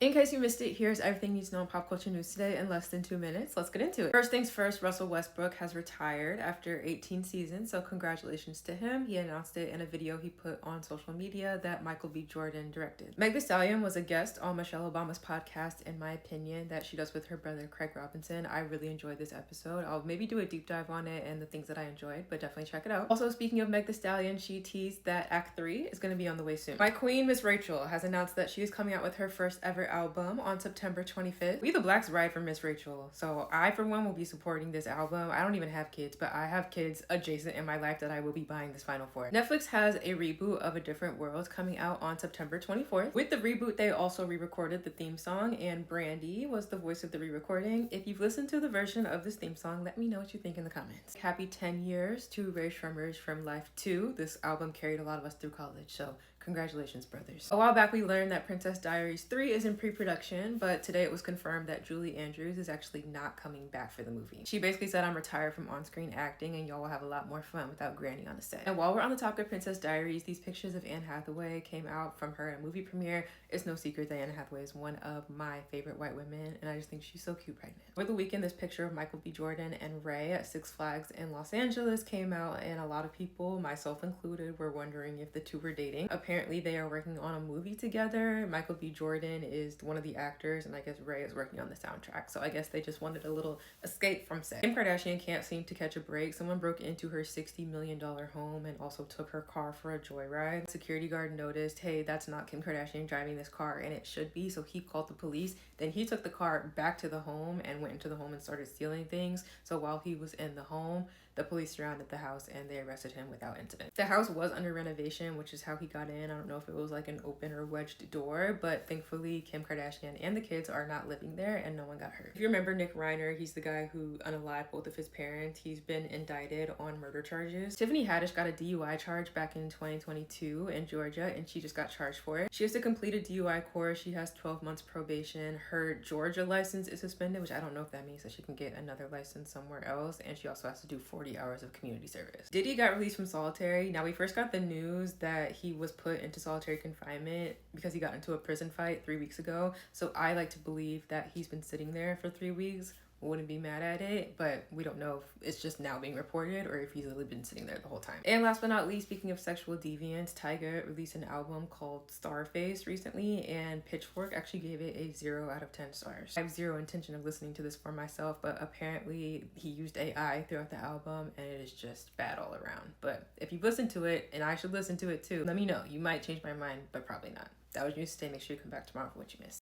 In case you missed it, here's everything you need to know in pop culture news today in less than 2 minutes. Let's get into it. First things first, Russell Westbrook has retired after 18 seasons, so congratulations to him. He announced it in a video he put on social media that Michael B. Jordan directed. Meg Thee Stallion was a guest on Michelle Obama's podcast, in my opinion, that she does with her brother Craig Robinson. I really enjoyed this episode. I'll maybe do a deep dive on it and the things that I enjoyed, but definitely check it out. Also, speaking of Meg Thee Stallion, she teased that Act 3 is going to be on the way soon. My queen, Miss Rachel, has announced that she is coming out with her first ever album on September 25th. We the Blacks ride for Miss Rachel, so I for one will be supporting this album. I don't even have kids, but I have kids adjacent in my life that I will be buying this vinyl for. Netflix has a reboot of A Different World coming out on September 24th. With the reboot, they also re-recorded the theme song, and Brandy was the voice of the re-recording. If you've listened to the version of this theme song, let me know what you think in the comments. Happy 10 years to Ray Shremmers from Life 2. This album carried a lot of us through college, so congratulations, brothers. A while back, we learned that Princess Diaries 3 is in pre-production, but today it was confirmed that Julie Andrews is actually not coming back for the movie. She basically said, "I'm retired from on-screen acting and y'all will have a lot more fun without Granny on the set." And while we're on the topic of Princess Diaries, these pictures of Anne Hathaway came out from her at a movie premiere. It's no secret that Anne Hathaway is one of my favorite white women, and I just think she's so cute pregnant. Over the weekend, this picture of Michael B. Jordan and Ray at Six Flags in Los Angeles came out, and a lot of people, myself included, were wondering if the two were dating. Apparently, they are working on a movie together. Michael B. Jordan is one of the actors, and I guess Ray is working on the soundtrack. So I guess they just wanted a little escape from set. Kim Kardashian can't seem to catch a break. Someone broke into her $60 million home and also took her car for a joyride. Security guard noticed, hey, that's not Kim Kardashian driving this car, and it should be. So he called the police. Then he took the car back to the home and went into the home and started stealing things. So while he was in the home, the police surrounded the house and they arrested him without incident. The house was under renovation, which is how he got in. I don't know if it was like an open or wedged door, but thankfully Kim Kardashian and the kids are not living there and no one got hurt. If you remember Nick Reiner, he's the guy who unalived both of his parents. He's been indicted on murder charges. Tiffany Haddish got a DUI charge back in 2022 in Georgia, and she just got charged for it. She has to complete a DUI course. She has 12 months probation. Her Georgia license is suspended, which I don't know if that means that she can get another license somewhere else, and she also has to do 40 hours of community service. Diddy got released from solitary. Now, we first got the news that he was put into solitary confinement because he got into a prison fight 3 weeks ago. So I like to believe that he's been sitting there for 3 weeks. Wouldn't be mad at it, but we don't know if it's just now being reported or if he's really been sitting there the whole time. And last but not least, speaking of sexual deviance, Tyga released an album called Starface recently, and Pitchfork actually gave it a 0 out of 10 stars. I have zero intention of listening to this for myself, but apparently he used AI throughout the album and it is just bad all around. But if you've listened to it, and I should listen to it too, let me know. You might change my mind, but probably not. That was news today. Make sure you come back tomorrow for what you missed.